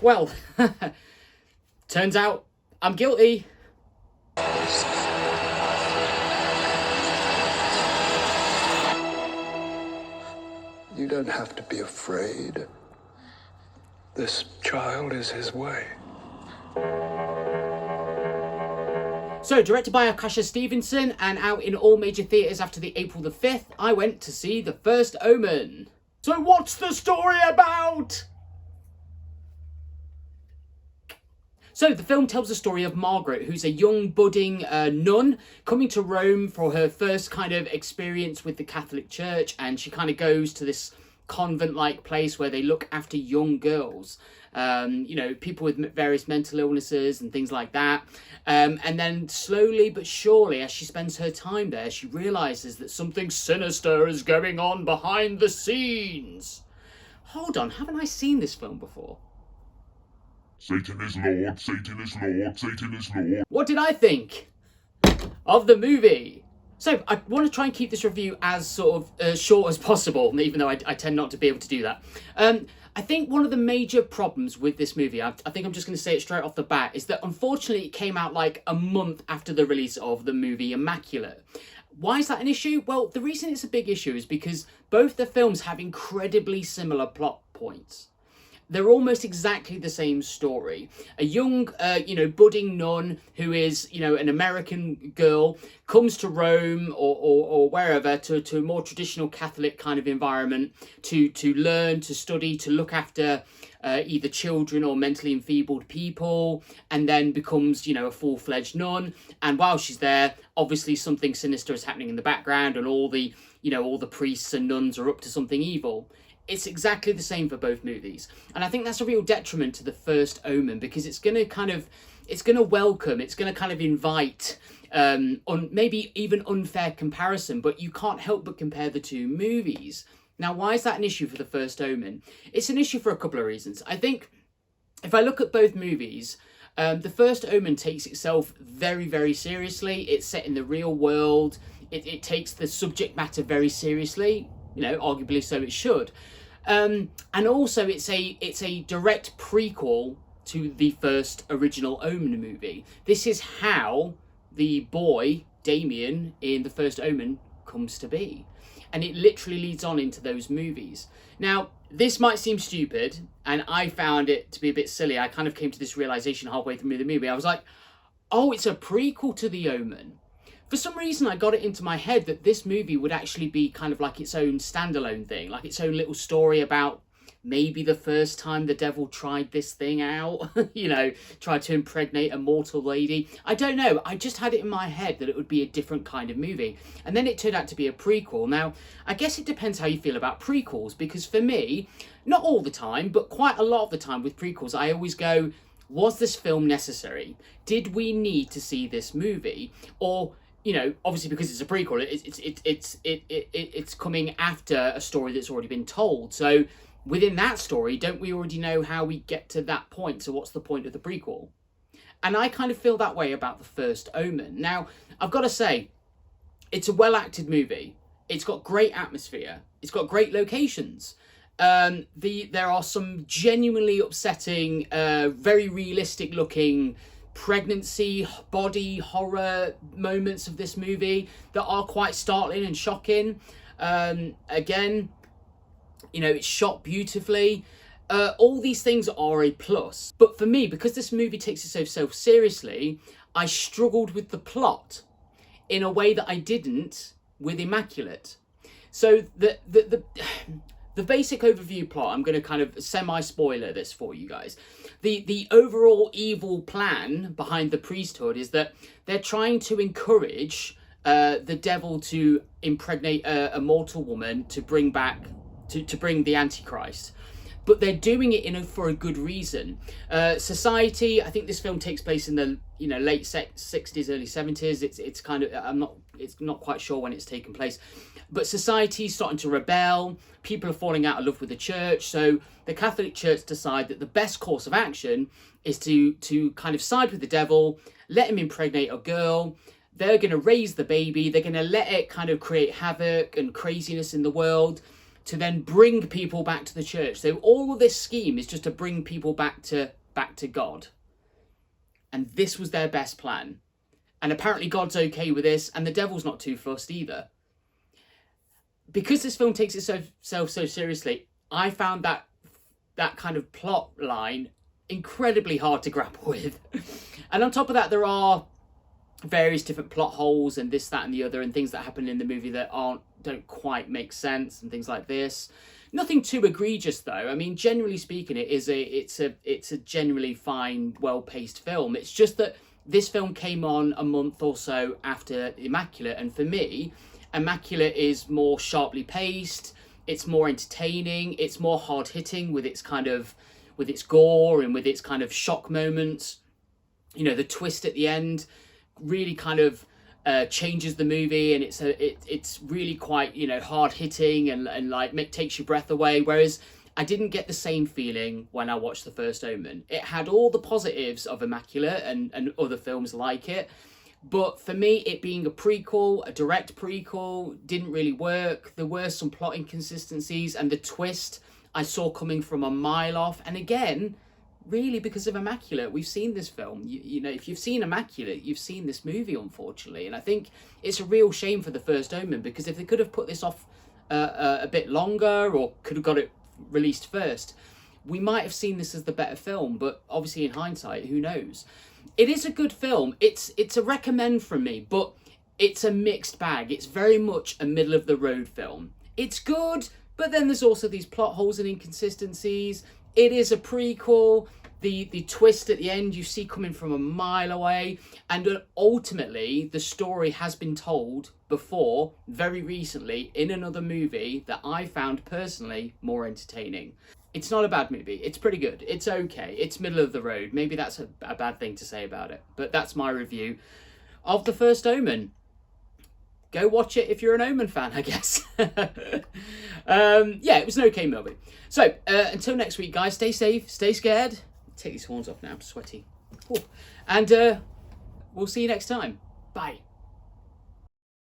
Well, turns out I'm guilty. You don't have to be afraid. This child is his way. So, directed by Akasha Stevenson and out in all major theatres after the April the 5th, I went to see The First Omen. So what's the story about? So the film tells the story of Margaret, who's a young budding nun coming to Rome for her first kind of experience with the Catholic Church, and she kind of goes to this convent-like place where they look after young girls, people with various mental illnesses and things like that. And then slowly but surely, as she spends her time there, she realises that something sinister is going on behind the scenes. Hold on, haven't I seen this film before? Satan is Lord, Satan is Lord, Satan is Lord. What did I think of the movie? So I want to try and keep this review as sort of short as possible, even though I tend not to be able to do that. I think one of the major problems with this movie, I think I'm just going to say it straight off the bat, is that unfortunately it came out like a month after the release of the movie Immaculate. Why is that an issue? Well, the reason it's a big issue is because both the films have incredibly similar plot points. They're almost exactly the same story. A young, budding nun who is, an American girl comes to Rome or wherever to a more traditional Catholic kind of environment to learn, to study, to look after either children or mentally enfeebled people, and then becomes, a full-fledged nun. And while she's there, obviously something sinister is happening in the background, and all the priests and nuns are up to something evil. It's exactly the same for both movies. And I think that's a real detriment to The First Omen, because it's going to welcome, it's going to kind of invite maybe even unfair comparison, but you can't help but compare the two movies. Now, why is that an issue for The First Omen? It's an issue for a couple of reasons. I think if I look at both movies, The First Omen takes itself very, very seriously. It's set in the real world. It takes the subject matter very seriously. Arguably so it should. And also it's a direct prequel to the first original Omen movie. This is how the boy, Damien, in The First Omen comes to be. And it literally leads on into those movies. Now, this might seem stupid, and I found it to be a bit silly. I kind of came to this realization halfway through the movie. I was like, oh, it's a prequel to The Omen. For some reason, I got it into my head that this movie would actually be kind of like its own standalone thing, like its own little story about maybe the first time the devil tried this thing out, tried to impregnate a mortal lady. I don't know. I just had it in my head that it would be a different kind of movie. And then it turned out to be a prequel. Now, I guess it depends how you feel about prequels, because for me, not all the time, but quite a lot of the time with prequels, I always go, was this film necessary? Did we need to see this movie? Or obviously because it's a prequel, it's coming after a story that's already been told. So within that story, don't we already know how we get to that point? So what's the point of the prequel? And I kind of feel that way about The First Omen. Now, I've got to say, it's a well-acted movie. It's got great atmosphere. It's got great locations. There are some genuinely upsetting, very realistic-looking pregnancy, body horror moments of this movie that are quite startling and shocking. Again, it's shot beautifully. All these things are a plus. But for me, because this movie takes itself seriously, I struggled with the plot in a way that I didn't with Immaculate. So the basic overview plot, I'm going to kind of semi-spoiler this for you guys. The overall evil plan behind the priesthood is that they're trying to encourage the devil to impregnate a mortal woman to bring back, to bring the Antichrist. But they're doing it for a good reason. Society, I think this film takes place in the late 60s, early 70s. It's kind of, it's not quite sure when it's taken place. But society's starting to rebel. People are falling out of love with the church. So the Catholic Church decide that the best course of action is to kind of side with the devil, let him impregnate a girl. They're going to raise the baby. They're going to let it kind of create havoc and craziness in the world to then bring people back to the church. So all of this scheme is just to bring people back to God. And this was their best plan. And apparently God's okay with this, and the devil's not too fussed either. Because this film takes itself so seriously, I found that kind of plot line incredibly hard to grapple with. And on top of that, there are various different plot holes and this, that, and the other, and things that happen in the movie that don't quite make sense and things like this. Nothing too egregious though. I mean, generally speaking, it's a generally fine, well-paced film. It's just that this film came on a month or so after Immaculate, and for me, Immaculate is more sharply paced. It's more entertaining. It's more hard hitting with its gore and with its kind of shock moments. You know, the twist at the end really kind of changes the movie, and it's really quite, you know, hard hitting and like takes your breath away. Whereas I didn't get the same feeling when I watched The First Omen. It had all the positives of Immaculate and other films like it. But for me, it being a prequel, a direct prequel, didn't really work. There were some plot inconsistencies, and the twist I saw coming from a mile off. And again, really because of Immaculate. We've seen this film. You know, if you've seen Immaculate, you've seen this movie, unfortunately. And I think it's a real shame for The First Omen, because if they could have put this off a bit longer, or could have got it released first, we might have seen this as the better film. But obviously in hindsight, who knows? It is a good film. It's a recommend from me, but it's a mixed bag. It's very much a middle of the road film. It's good, but then there's also these plot holes and inconsistencies. It is a prequel. The twist at the end you see coming from a mile away, and ultimately the story has been told before, very recently, in another movie that I found personally more entertaining. It's not a bad movie. It's pretty good. It's okay. It's middle of the road. Maybe that's a bad thing to say about it, but that's my review of The First Omen. Go watch it if you're an Omen fan, I guess. Yeah, it was an okay movie. So, until next week, guys, stay safe, stay scared. Take these horns off now, I'm sweaty. Ooh. And we'll see you next time. Bye.